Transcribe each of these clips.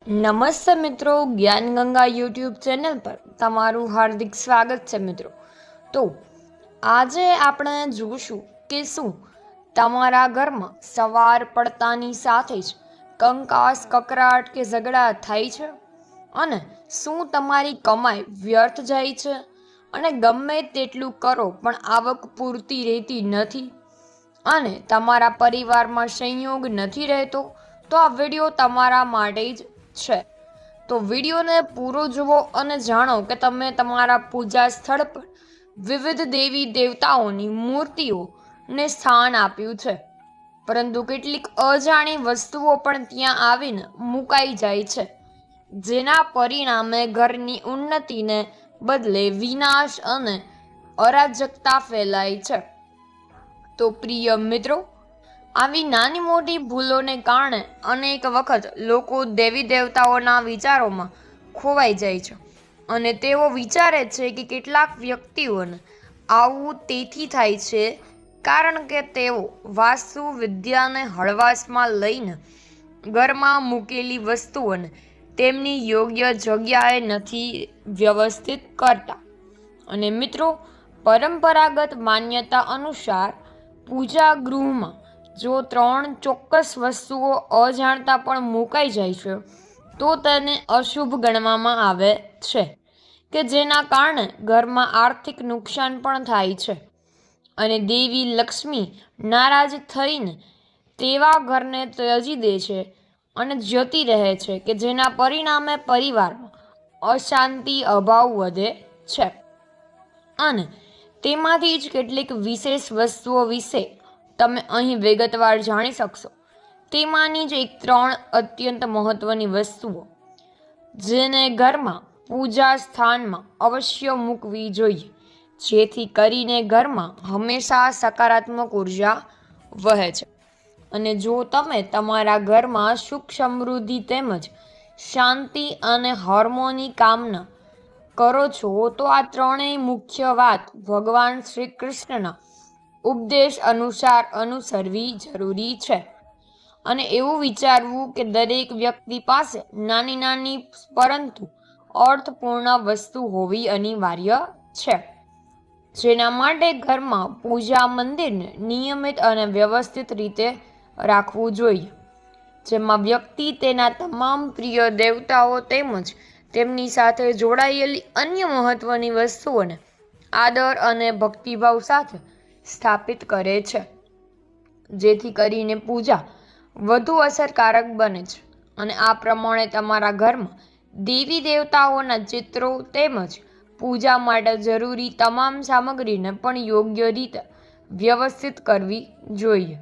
નમસ્તે મિત્રો, જ્ઞાન ગંગા યુટ્યુબ ચેનલ પર તમારું હાર્દિક સ્વાગત છે મિત્રો. તો આજે આપણે જોઈશું કે શું તમારા ઘરમાં સવાર પડતાની સાથે જ કંકાસ, કકરાટ કે ઝઘડા થાય છે, અને શું તમારી કમાઈ વ્યર્થ જાય છે અને ગમે તેટલું કરો પણ આવક પૂરતી રહેતી નથી અને તમારા પરિવારમાં સંયોગ નથી રહેતો. તો આ વિડીયો તમારા માટે જ છે. તો વિડીયોને પૂરો જુઓ અને જાણો કે તમે તમારા પૂજા સ્થળ પર વિવિધ દેવી દેવતાઓની મૂર્તિઓને સ્થાન આપ્યું છે, પરંતુ કેટલીક અજાણી વસ્તુઓ પણ ત્યાં આવીને મુકાઈ જાય છે, જેના પરિણામે ઘરની ઉન્નતિને બદલે વિનાશ અને અરાજકતા ફેલાય છે. તો પ્રિય મિત્રો, આવી નાની મોટી ભૂલોને કારણે અનેક વખત લોકો દેવી દેવતાઓના વિચારોમાં ખોવાઈ જાય છે અને તેઓ વિચારે છે કે કેટલાક વ્યક્તિઓને આવું તેથી થાય છે કારણ કે તેઓ વાસ્તુ વિદ્યાને હળવાશમાં લઈને ઘરમાં મૂકેલી વસ્તુઓને તેમની યોગ્ય જગ્યાએ નથી વ્યવસ્થિત કરતા. અને મિત્રો, પરંપરાગત માન્યતા અનુસાર પૂજા ગૃહમાં જો 3 ચોક્કસ વસ્તુઓ અજાણતા પણ મુકાઈ જાય છે તો તેને અશુભ ગણવામાં આવે છે, કે જેના કારણે ઘરમાં આર્થિક નુકસાન પણ થાય છે અને દેવી લક્ષ્મી નારાજ થઈને તેવા ઘરને ત્યજી દે છે અને જતી રહે છે, કે જેના પરિણામે પરિવારમાં અશાંતિ, અભાવ વધે છે. અને તેમાંથી જ કેટલીક વિશેષ વસ્તુઓ વિશે તમે અહીં વિગતવાર જાણી શકશો. તેમાંની જ 3 અત્યંત મહત્વની વસ્તુઓ જેને ઘરમાં પૂજા સ્થાનમાં અવશ્ય મૂકવી જોઈએ, જેથી કરીને ઘરમાં હંમેશા સકારાત્મક ઉર્જા વહે છે. અને જો તમે તમારા ઘરમાં સુખ, સમૃદ્ધિ તેમજ શાંતિ અને હાર્મોની કામના કરો છો તો આ ત્રણેય મુખ્ય વાત ભગવાન શ્રી કૃષ્ણના ઉપદેશ અનુસાર અનુસરવી જરૂરી છે. અને એવું વિચારવું કે દરેક વ્યક્તિ પાસે નાની નાની પરંતુ અર્થપૂર્ણ વસ્તુ હોવી અનિવાર્ય છે, જેના માટે ઘરમાં પૂજા મંદિરને નિયમિત અને વ્યવસ્થિત રીતે રાખવું જોઈએ, જેમાં વ્યક્તિ તેના તમામ પ્રિય દેવતાઓ તેમજ તેમની સાથે જોડાયેલી અન્ય મહત્વની વસ્તુઓને આદર અને ભક્તિભાવ સાથે સ્થાપિત કરે છે, જેથી કરીને પૂજા વધુ અસરકારક બને છે. અને આ પ્રમાણે તમારા ઘરમાં દેવી દેવતાઓના ચિત્રો તેમજ પૂજા માટે જરૂરી તમામ સામગ્રીને પણ યોગ્ય રીતે વ્યવસ્થિત કરવી જોઈએ.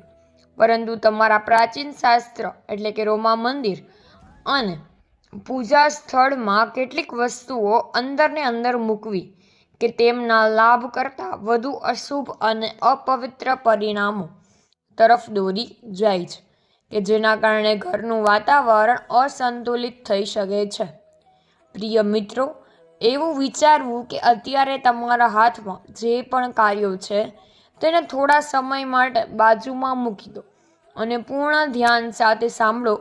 પરંતુ તમારા પ્રાચીન શાસ્ત્ર એટલે કે રોમા મંદિર અને પૂજા સ્થળમાં કેટલીક વસ્તુઓ અંદરને અંદર મૂકવી કે તેમના લાભ કરતાં વધુ અશુભ અને અપવિત્ર પરિણામો તરફ દોરી જાય છે, કે જેના કારણે ઘરનું વાતાવરણ અસંતુલિત થઈ શકે છે. પ્રિય મિત્રો, એવું વિચારવું કે અત્યારે તમારા હાથમાં જે પણ કાર્યો છે તેને થોડા સમય માટે બાજુમાં મૂકી દો અને પૂર્ણ ધ્યાન સાથે સાંભળો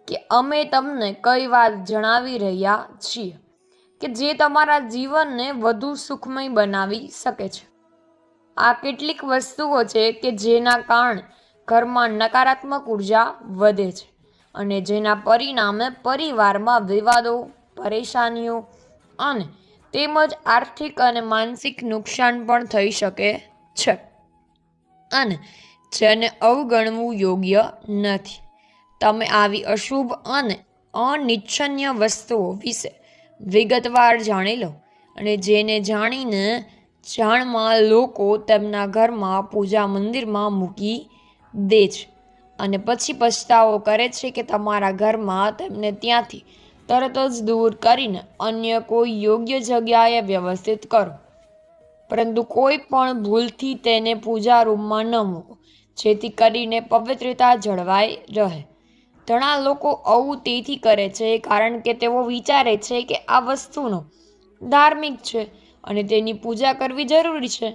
કે અમે તમને કઈ વાત જણાવી રહ્યા છીએ કે જે તમારા જીવનને વધુ સુખમય બનાવી શકે છે. આ કેટલીક વસ્તુઓ છે કે જેના કારણે ઘરમાં નકારાત્મક ઉર્જા વધે છે અને જેના પરિણામે પરિવારમાં વિવાદો, પરેશાનીઓ અને તેમજ આર્થિક અને માનસિક નુકસાન પણ થઈ શકે છે, અને જેને અવગણવું યોગ્ય નથી. તમે આવી અશુભ અને અનિચ્છનીય વસ્તુઓ વિશે વિગતવાર જાણી લો, અને જેને જાણમાં લોકો તેમના ઘરમાં પૂજા મંદિરમાં મૂકી દે છે અને પછી પછતાવો કરે છે કે તમારા ઘરમાં તેમને ત્યાંથી તરત જ દૂર કરીને અન્ય કોઈ યોગ્ય જગ્યાએ વ્યવસ્થિત કરો, પરંતુ કોઈ પણ ભૂલથી તેને પૂજા રૂમમાં ન મૂકો, જેથી કરીને પવિત્રતા જળવાઈ રહે. ઘણા લોકો આવું તેથી કરે છે કારણ કે તેઓ વિચારે છે કે આ વસ્તુનો ધાર્મિક છે અને તેની પૂજા કરવી જરૂરી છે,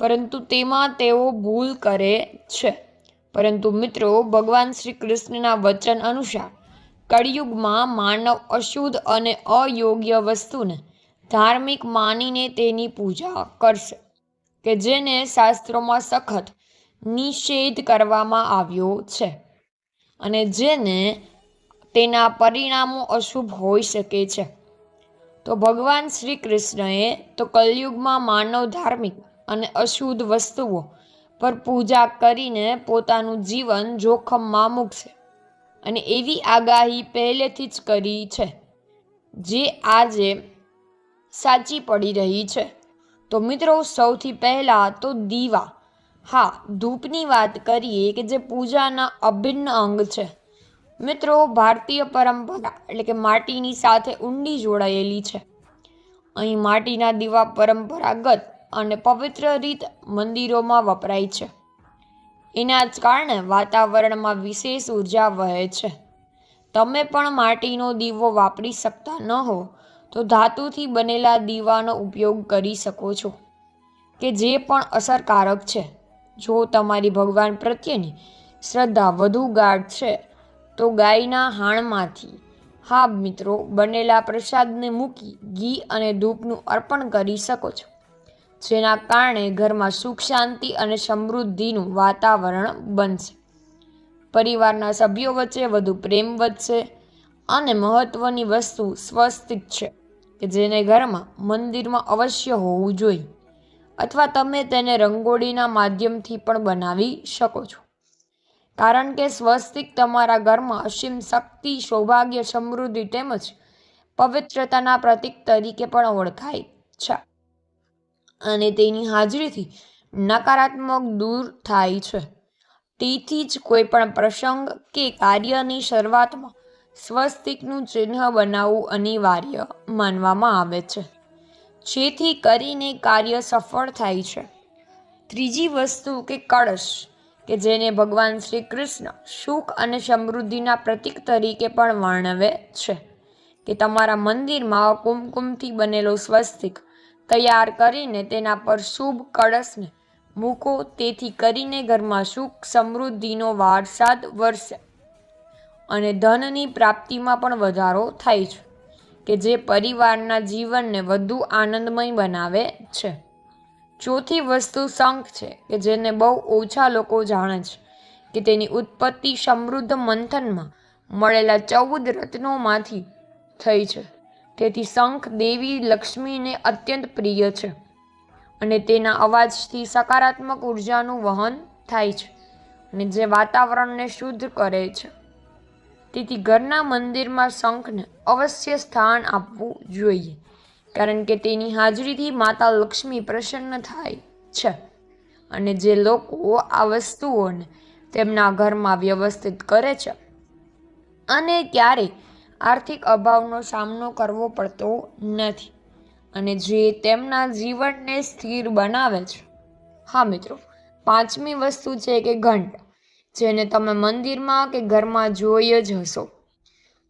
પરંતુ તેમાં તેઓ ભૂલ કરે છે. પરંતુ મિત્રો, ભગવાન શ્રી કૃષ્ણના વચન અનુસાર કળિયુગમાં માનવ અશુદ્ધ અને અયોગ્ય વસ્તુને ધાર્મિક માનીને તેની પૂજા કરશે, કે જેને શાસ્ત્રોમાં સખત નિષેધ કરવામાં આવ્યો છે અને જેને તેના પરિણામો અશુભ હોઈ શકે છે. તો ભગવાન શ્રી કૃષ્ણએ તો કલયુગમાં માનવ ધાર્મિક અને અશુદ્ધ વસ્તુઓ પર પૂજા કરીને પોતાનું જીવન જોખમમાં મૂકશે અને એવી આગાહી પહેલેથી જ કરી છે, જે આજે સાચી પડી રહી છે. તો મિત્રો, સૌથી પહેલાં તો દીવા, ધૂપની વાત કરીએ કે જે પૂજાના અભિન્ન અંગ છે. મિત્રો, ભારતીય પરંપરા એટલે કે માટીની સાથે ઊંડી જોડાયેલી છે. અહીં માટીના દીવા પરંપરાગત અને પવિત્ર રીત મંદિરોમાં વપરાય છે. એના જ કારણે વાતાવરણમાં વિશેષ ઉર્જા વહે છે. તમે પણ માટીનો દીવો વાપરી શકતા ન હો તો ધાતુથી બનેલા દીવાનો ઉપયોગ કરી શકો છો, કે જે પણ અસરકારક છે. જો તમારી ભગવાન પ્રત્યેની શ્રદ્ધા વધુ ગાઢ છે તો ગાયના હાણમાંથી મિત્રો બનેલા પ્રસાદને મૂકી ઘી અને ધૂપનું અર્પણ કરી શકો છો, જેના કારણે ઘરમાં સુખ શાંતિ અને સમૃદ્ધિનું વાતાવરણ બનશે. પરિવારના સભ્યો વચ્ચે વધુ પ્રેમ વધશે અને મહત્વની વસ્તુ સ્વસ્તિક છે, કે જેને ઘરમાં મંદિરમાં અવશ્ય હોવું જોઈએ, અથવા તમે તેને રંગોળીના માધ્યમથી પણ બનાવી શકો છો, કારણ કે સ્વસ્તિક તમારા ઘરમાં અસીમ શક્તિ, સૌભાગ્ય, સમૃદ્ધિ તેમજ પવિત્રતાના પ્રતીક તરીકે પણ ઓળખાય છે અને તેની હાજરીથી નકારાત્મક દૂર થાય છે. તેથી જ કોઈ પણ પ્રસંગ કે કાર્યની શરૂઆતમાં સ્વસ્તિકનું ચિહ્ન બનાવવું અનિવાર્ય માનવામાં આવે છે, જેથી કરીને કાર્ય સફળ થાય છે. ત્રીજી વસ્તુ કે કળશ, કે જેને ભગવાન શ્રી કૃષ્ણ સુખ અને સમૃદ્ધિના પ્રતીક તરીકે પણ વર્ણવે છે, કે તમારા મંદિરમાં કુમકુમથી બનેલો સ્વસ્તિક તૈયાર કરીને તેના પર શુભ કળશને મૂકો, તેથી કરીને ઘરમાં સુખ સમૃદ્ધિનો વરસાદ વરસે અને ધનની પ્રાપ્તિમાં પણ વધારો થાય છે, કે જે પરિવારના જીવનને વધુ આનંદમય બનાવે છે. ચોથી વસ્તુ શંખ છે, કે જેને બહુ ઓછા લોકો જાણે છે, કે તેની ઉત્પત્તિ સમૃદ્ધ મંથનમાં મળેલા 14 રત્નોમાંથી થઈ છે. તેથી શંખ દેવી લક્ષ્મીને અત્યંત પ્રિય છે અને તેના અવાજથી સકારાત્મક ઉર્જાનું વહન થાય છે અને જે વાતાવરણને શુદ્ધ કરે છે. તેથી ઘરના મંદિરમાં શંખને અવશ્ય સ્થાન આપવું જોઈએ, કારણ કે તેની હાજરીથી માતા લક્ષ્મી પ્રસન્ન થાય છે અને જે લોકો આ વસ્તુઓને તેમના ઘરમાં વ્યવસ્થિત કરે છે અને ક્યારેય આર્થિક અભાવનો સામનો કરવો પડતો નથી અને જે તેમના જીવનને સ્થિર બનાવે છે. મિત્રો, પાંચમી વસ્તુ છે કે ઘંટ, જેને તમે મંદિરમાં કે ઘરમાં જોઈ જ હશો.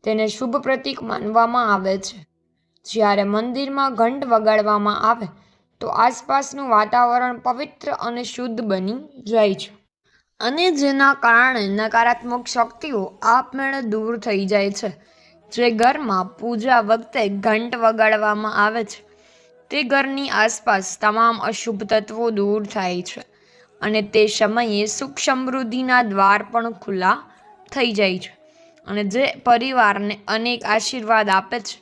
તેને શુભ પ્રતીક માનવામાં આવે છે. જ્યારે મંદિરમાં ઘંટ વગાડવામાં આવે તો આસપાસનું વાતાવરણ પવિત્ર અને શુદ્ધ બની જાય છે અને જેના કારણે નકારાત્મક શક્તિઓ આપમેળે દૂર થઈ જાય છે. જે ઘરમાં પૂજા વખતે ઘંટ વગાડવામાં આવે છે તે ઘરની આસપાસ તમામ અશુભ તત્વો દૂર થાય છે અને તે સમયે સુખ સમૃદ્ધિના દ્વાર પણ ખુલ્લા થઈ જાય છે અને જે પરિવારને અનેક આશીર્વાદ આપે છે.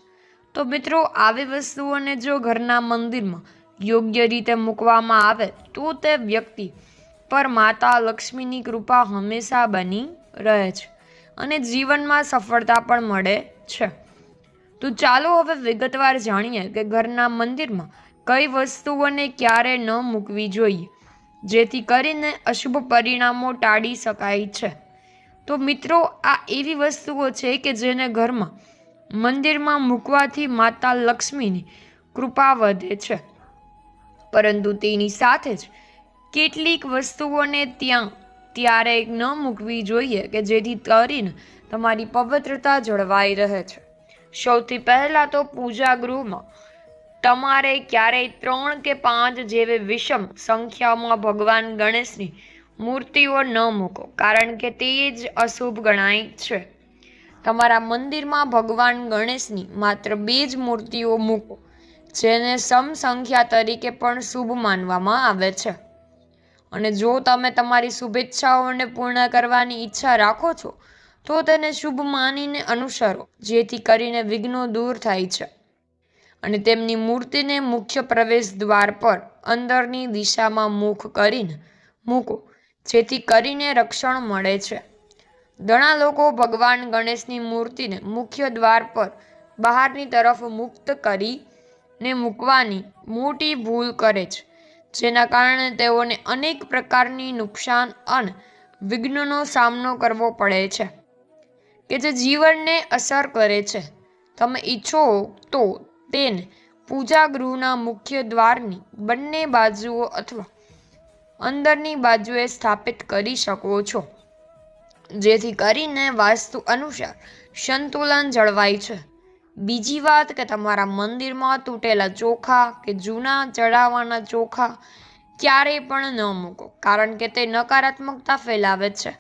તો મિત્રો, આવી વસ્તુઓને જો ઘરના મંદિરમાં યોગ્ય રીતે મૂકવામાં આવે તો તે વ્યક્તિ પર માતા લક્ષ્મીની કૃપા હંમેશા બની રહે છે અને જીવનમાં સફળતા પણ મળે છે. તો ચાલો હવે વિગતવાર જાણીએ કે ઘરના મંદિરમાં કઈ વસ્તુઓને ક્યારે ન મૂકવી જોઈએ, જેથી કરીને અશુભ પરિણામો ટાળી શકાય છે. તો મિત્રો, આ એવી વસ્તુઓ છે કે જેને ઘરમાં મંદિરમાં મૂકવાથી માતા લક્ષ્મીની કૃપા વધે છે, પરંતુ તેની સાથે જ કેટલીક વસ્તુઓને ત્યારે ન મૂકવી જોઈએ કે જેથી કરીને તમારી પવિત્રતા જળવાઈ રહે છે. સૌથી પહેલાં તો પૂજા ગૃહમાં તમારે ક્યારેય 3 કે 5 જેવી વિષમ સંખ્યામાં ભગવાન ગણેશની મૂર્તિઓ ન મૂકો, કારણ કે તે જ અશુભ ગણાય છે. તમારા મંદિરમાં ભગવાન ગણેશની માત્ર 2 જ મૂર્તિઓ મૂકો, જેને સમસંખ્યા તરીકે પણ શુભ માનવામાં આવે છે. અને જો તમે તમારી શુભેચ્છાઓને પૂર્ણ કરવાની ઈચ્છા રાખો છો તો તેને શુભ માનીને અનુસરો, જેથી કરીને વિઘ્નો દૂર થાય છે. અને તેમની મૂર્તિને મુખ્ય પ્રવેશ દ્વાર પર અંદરની દિશામાં મુખ કરીને મૂકો, જેથી કરીને રક્ષણ મળે છે. ઘણા લોકો ભગવાન ગણેશની મૂર્તિને મુખ્ય દ્વાર પર બહારની તરફ મુક્ત કરીને મૂકવાની મોટી ભૂલ કરે છે, જેના કારણે તેઓને અનેક પ્રકારની નુકસાન અને વિઘ્નનો સામનો કરવો પડે છે, કે જે જીવનને અસર કરે છે. તમે ઈચ્છો તો તેને પૂજા ગૃહના મુખ્ય દ્વારની બંને બાજુઓ અથવા અંદરની બાજુએ સ્થાપિત કરી શકો છો, જેથી કરીને વાસ્તુ અનુસાર સંતુલન જળવાય છે. બીજી વાત કે તમારા મંદિરમાં તૂટેલા ચોખા કે જૂના ચડાવવાના ચોખા ક્યારેય પણ ન મૂકો, કારણ કે તે નકારાત્મકતા ફેલાવે છે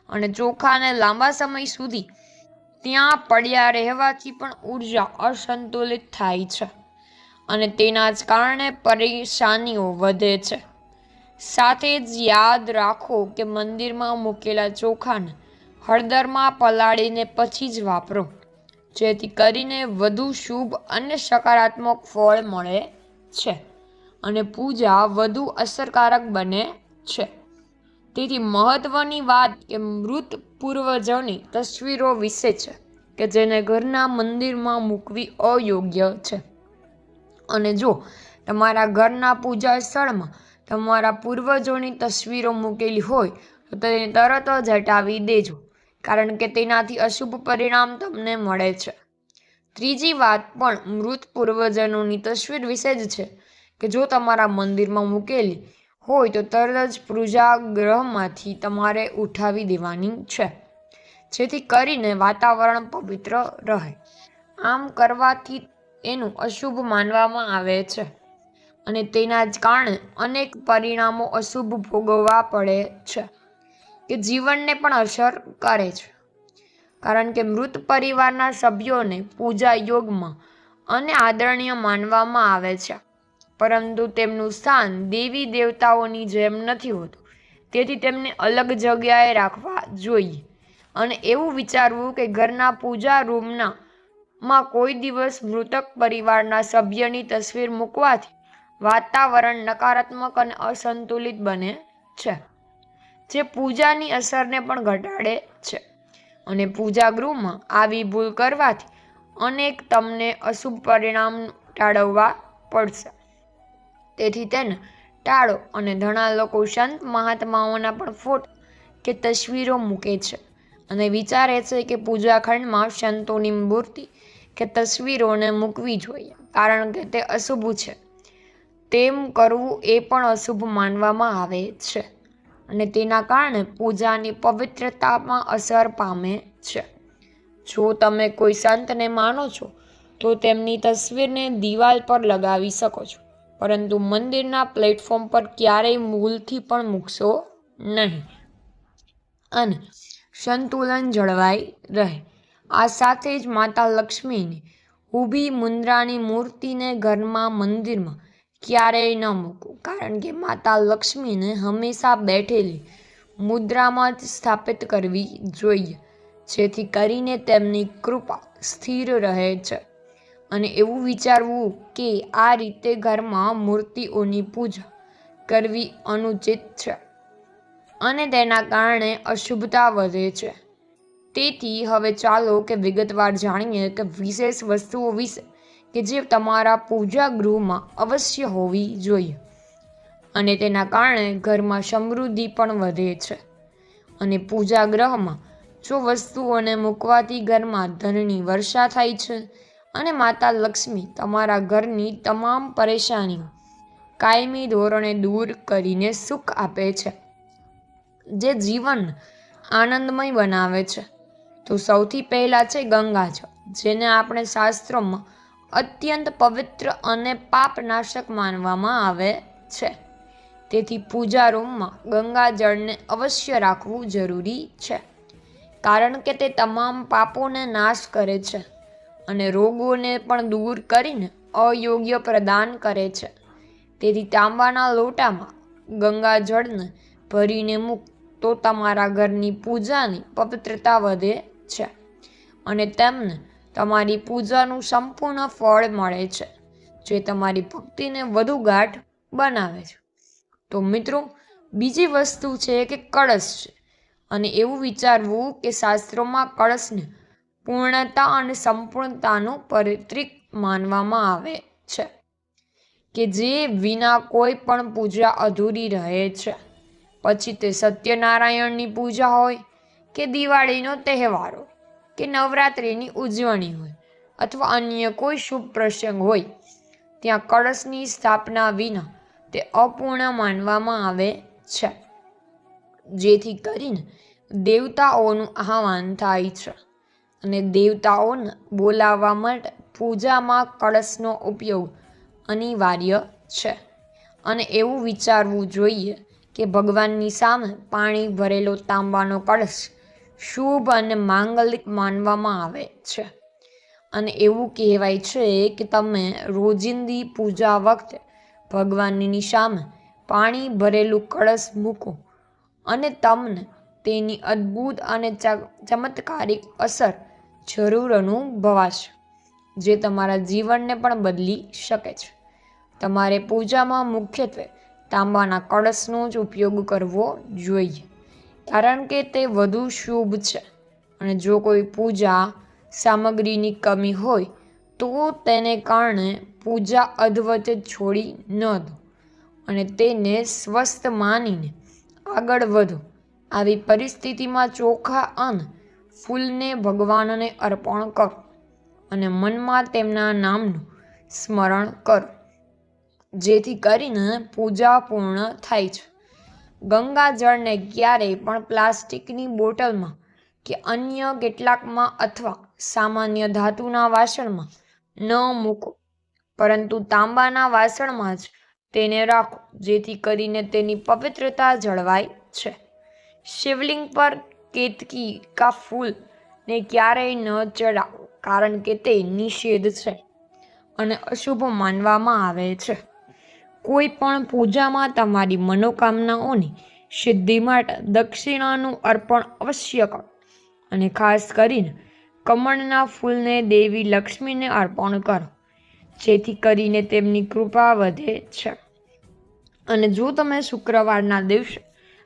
અને ચોખાને લાંબા સમય સુધી ત્યાં પડ્યા રહેવાથી પણ ઉર્જા અસંતુલિત થાય છે અને તેના જ કારણે પરેશાનીઓ વધે છે. સાથે જ યાદ રાખો કે મંદિરમાં મૂકેલા ચોખાને હળદરમાં પલાળીને પછી જ વાપરો, જેથી કરીને વધુ શુભ અને સકારાત્મક ફળ મળે છે અને પૂજા વધુ અસરકારક બને છે. તેથી મહત્વની વાત કે મૃત પૂર્વજોની તસવીરો વિશે છે, કે જેને ઘરના મંદિરમાં મૂકવી અયોગ્ય છે. અને જો તમારા ઘરના પૂજા સ્થળમાં તમારા પૂર્વજોની તસવીરો મૂકેલી હોય તો તેને તરત જ હટાવી દેજો, કારણ કે તેનાથી અશુભ પરિણામ તમને મળે છે. ત્રીજી વાત પણ મૃત પૂર્વજોની તસવીર વિશે જ છે, કે જો તમારા મંદિરમાં મૂકેલી હોય તો તરત જ પૂજા ગૃહમાંથી તમારે ઉઠાવી દેવાની છે, જેથી કરીને વાતાવરણ પવિત્ર રહે. આમ કરવાથી એનું અશુભ માનવામાં આવે છે અને તેના જ કારણે અનેક પરિણામો અશુભ ભોગવવા પડે છે, કે જીવનને પણ અસર કરે છે. કારણ કે મૃત પરિવારના સભ્યોને પૂજા યોગ્ય અને આદરણીય માનવામાં આવે છે, પરંતુ તેમનું સ્થાન દેવી દેવતાઓની જેમ નથી હોતું. તેથી તેમને અલગ જગ્યાએ રાખવા જોઈએ અને એવું વિચારવું કે ઘરના પૂજા રૂમમાં કોઈ દિવસ મૃતક પરિવારના સભ્યની તસવીર મૂકવાથી વાતાવરણ નકારાત્મક અને અસંતુલિત બને છે, જે પૂજાની અસરને પણ ઘટાડે છે. અને પૂજા ગૃહમાં આવી ભૂલ કરવાથી અનેક તમને અશુભ પરિણામ ટાળવવા પડશે. તેથી તેને ટાળો. અને ઘણા લોકો સંત મહાત્માઓના પણ ફોટા કે તસવીરો મૂકે છે અને વિચારે છે કે પૂજા ખંડમાં સંતોની મૂર્તિ કે તસવીરોને મૂકવી જોઈએ, કારણ કે તે અશુભ છે. તેમ કરવું એ પણ અશુભ માનવામાં આવે છે અને તેના કારણે પૂજાની પવિત્રતામાં અસર પામે છે. જો તમે કોઈ સંતને માનો છો તો તેમની તસવીરને દિવાલ પર લગાવી શકો છો, પરંતુ મંદિરના પ્લેટફોર્મ પર ક્યારેય ભૂલથી પણ મૂકશો નહીં અને સંતુલન જળવાઈ રહે. આ સાથે જ માતા લક્ષ્મીની ઊભી મુદ્રાની મૂર્તિને ઘરમાં મંદિરમાં ક્યારેય ન મૂકો, કારણ કે માતા લક્ષ્મીને હંમેશા બેઠેલી મુદ્રામાં જ સ્થાપિત કરવી જોઈએ, જેથી કરીને તેમની કૃપા સ્થિર રહે છે. અને એવું વિચારવું કે આ રીતે ઘરમાં મૂર્તિઓની પૂજા કરવી અનુચિત છે અને તેના કારણે અશુભતા વધે છે. તેથી હવે ચાલો કે વિગતવાર જાણીએ કે વિશેષ વસ્તુઓ વિશે કે જે તમારા પૂજા ગૃહમાં અવશ્ય હોવી જોઈએ અને તેના કારણે ઘરમાં સમૃદ્ધિ પણ વધે છે. અને પૂજા ગૃહમાં જો વસ્તુઓને મૂકવાથી ઘરમાં ધનની વર્ષા થાય છે અને માતા લક્ષ્મી તમારા ઘરની તમામ પરેશાનીઓ કાયમી ધોરણે દૂર કરીને સુખ આપે છે, જે જીવન આનંદમય બનાવે છે. તો સૌથી પહેલા છે ગંગાજળ, જેને આપણે શાસ્ત્રોમાં અત્યંત પવિત્ર અને પાપનાશક માનવામાં આવે છે. તેથી પૂજા રૂમમાં ગંગાજળને અવશ્ય રાખવું જરૂરી છે, કારણ કે તે તમામ પાપોને નાશ કરે છે અને રોગોને પણ દૂર કરીને અયોગ્ય પ્રદાન કરે છે. તેથી તાંબાના લોટામાં ગંગાજળને ભરીને મૂક તો તમારા ઘરની પૂજાની પવિત્રતા વધે છે અને તેમને તમારી પૂજાનું સંપૂર્ણ ફળ મળે છે, જે તમારી ભક્તિને વધુ ગાઢ બનાવે છે. તો મિત્રો, બીજી વસ્તુ છે કે કળશ છે. અને એવું વિચારવું કે શાસ્ત્રોમાં કળશને પૂર્ણતા અને સંપૂર્ણતાનું પ્રતીક માનવામાં આવે છે, કે જે વિના કોઈ પણ પૂજા અધૂરી રહે છે. પછી તે સત્યનારાયણની પૂજા હોય કે દિવાળીનો તહેવાર હોય કે નવરાત્રિની ઉજવણી હોય અથવા અન્ય કોઈ શુભ પ્રસંગ હોય, ત્યાં કળશની સ્થાપના વિના તે અપૂર્ણ માનવામાં આવે છે. જેથી કરીને દેવતાઓનું આહવાન થાય છે અને દેવતાઓને બોલાવવા માટે પૂજામાં કળશનો ઉપયોગ અનિવાર્ય છે. અને એવું વિચારવું જોઈએ કે ભગવાનની સામે પાણી ભરેલો તાંબાનો કળશ શુભ અને માંગલિક માનવામાં આવે છે. અને એવું કહેવાય છે કે તમે રોજિંદી પૂજા વખતે ભગવાનની સામે પાણી ભરેલું કળશ મૂકો અને તમને તેની અદ્ભુત અને ચમત્કારિક અસર જરૂર અનુભવાશે, જે તમારા જીવનને પણ બદલી શકે છે. તમારે પૂજામાં મુખ્યત્વે તાંબાના કળશનો જ ઉપયોગ કરવો જોઈએ, કારણ કે તે વધુ શુભ છે. અને જો કોઈ પૂજા સામગ્રીની કમી હોય તો તેને કારણે પૂજા અધવચ્ચે છોડી ન દો અને તેને સ્વસ્થ માનીને આગળ વધો. આવી પરિસ્થિતિમાં ચોખા અને ફૂલને ભગવાનને અર્પણ કરો અને મનમાં તેમના નામનું સ્મરણ કરો, જેથી કરીને પૂજા પૂર્ણ થાય છે. ગંગાજળને ક્યારેય પણ પ્લાસ્ટિકની બોટલમાં કે અન્ય કેટલાકમાં અથવા સામાન્ય ધાતુના વાસણમાં ન મૂકો, પરંતુ તાંબાના વાસણમાં જ તેને રાખો, જેથી કરીને તેની પવિત્રતા જળવાય છે. શિવલિંગ પર કેતકી કા ફૂલને ક્યારેય ન ચડાવો, કારણ કે તે નિષેધ છે અને અશુભ માનવામાં આવે છે. કોઈ પણ પૂજામાં તમારી મનોકામનાઓની સિદ્ધિ માટે દક્ષિણાનું અર્પણ અવશ્ય કરો અને ખાસ કરીને કમળના ફૂલને દેવી લક્ષ્મીને અર્પણ કરો, જેથી કરીને તેમની કૃપા વધે છે. અને જો તમે શુક્રવારના દિવસે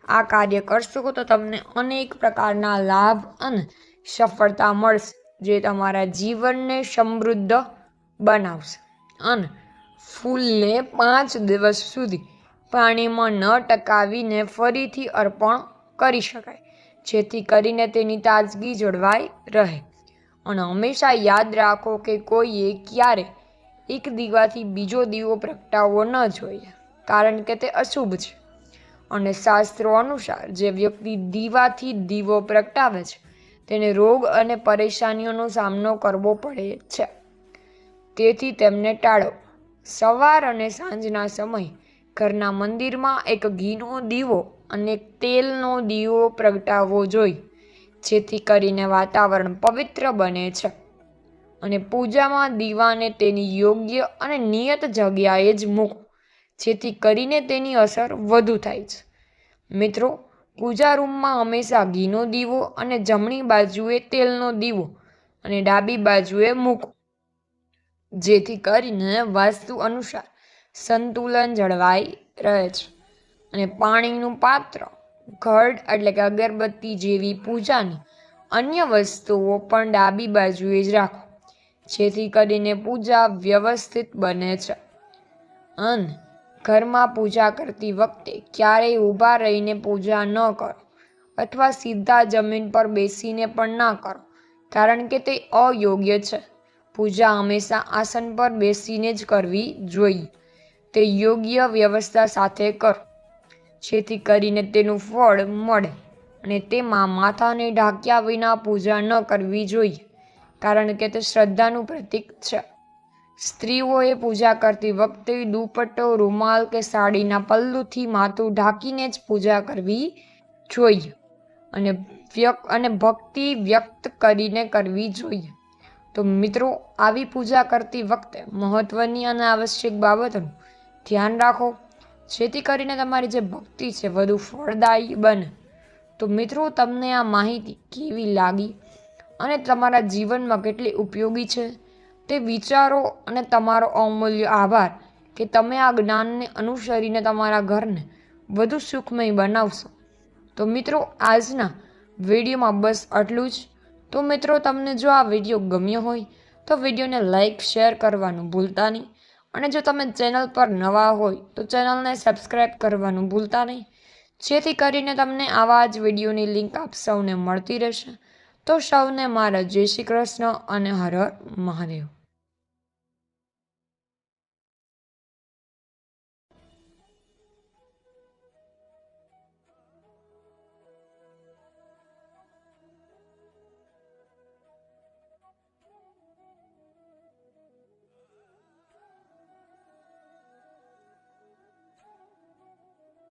આ કાર્ય કરશો તો તમને અનેક પ્રકારના લાભ અને સફળતા મળશે, જે તમારા જીવનને સમૃદ્ધ બનાવશે. અને ફૂલને 5 દિવસ સુધી પાણીમાં ન ટકાવીને ફરીથી અર્પણ કરી શકાય, જેથી કરીને તેની તાજગી જળવાઈ રહે. અને હંમેશા યાદ રાખો કે કોઈએ ક્યારે એક દીવાથી બીજો દીવો પ્રગટાવવો ન જોઈએ, કારણ કે તે અશુભ છે. અને શાસ્ત્રો અનુસાર જે વ્યક્તિ દીવાથી દીવો પ્રગટાવે છે તેને રોગ અને પરેશાનીઓનો સામનો કરવો પડે છે. તેથી તેમને ટાળો. સવાર અને સાંજના સમયે ઘરના મંદિરમાં એક ઘીનો દીવો અને તેલનો દીવો પ્રગટાવવો જોઈએ, જેથી કરીને વાતાવરણ પવિત્ર બને છે. અને પૂજામાં દીવાને તેની યોગ્ય અને નિયત જગ્યાએ જ મૂકો, જેથી કરીને તેની અસર વધુ થાય છે. મિત્રો, પૂજા રૂમમાં હંમેશા ઘીનો દીવો અને જમણી બાજુએ તેલનો દીવો અને ડાબી બાજુએ મૂકો, જેથી કરીને વાસ્તુ અનુસાર સંતુલન જળવાઈ રહે છે. અને પાણીનું પાત્ર, ઘડ એટલે કે અગરબત્તી જેવી પૂજાની અન્ય વસ્તુઓ પણ ડાબી બાજુએ જ રાખો, જેથી કરીને પૂજા વ્યવસ્થિત બને છે. અને ઘરમાં પૂજા કરતી વખતે ક્યારેય ઊભા રહીને પૂજા ન કરો અથવા સીધા જમીન પર બેસીને પણ ન કરો, કારણ કે તે અયોગ્ય છે. પૂજા હંમેશા આસન પર બેસીને જ કરવી જોઈએ. તે યોગ્ય વ્યવસ્થા સાથે કરો, જેથી કરીને તેનું ફળ મળે. અને તેમાં માથાને ઢાંક્યા વિના પૂજા ન કરવી જોઈએ, કારણ કે તે શ્રદ્ધાનું પ્રતીક છે. સ્ત્રીઓએ પૂજા કરતી વખતે દુપટ્ટો, રૂમાલ કે સાડીના પલ્લુથી માથું ઢાંકીને જ પૂજા કરવી જોઈએ. અને ભક્તિ વ્યક્ત કરીને કરવી જોઈએ. તો મિત્રો, આવી પૂજા કરતી વખતે મહત્વની અને આવશ્યક બાબતોનું ધ્યાન રાખો, જેથી કરીને તમારી જે ભક્તિ છે વધુ ફળદાયી બને. તો મિત્રો, તમને આ માહિતી કેવી લાગી અને તમારા જીવનમાં કેટલી ઉપયોગી છે તે વિચારો, અને તમારો અમૂલ્ય આભાર કે તમે આ જ્ઞાનને અનુસરીને તમારા ઘરને વધુ સુખમય બનાવશો. તો મિત્રો, આજના વિડીયોમાં બસ આટલું જ. તો મિત્રો, તમને જો આ વિડીયો ગમ્યો હોય તો વિડીયોને લાઈક શેર કરવાનું ભૂલતા નહીં, અને જો તમે ચેનલ પર નવા હોય તો ચેનલને સબસ્ક્રાઈબ કરવાનું ભૂલતા નહીં, જેથી કરીને તમને આવા જ વિડીયોની લિંક આપ સૌને મળતી રહેશે. તો સૌને મારા જય શ્રી કૃષ્ણ અને હર હર મહાદેવ.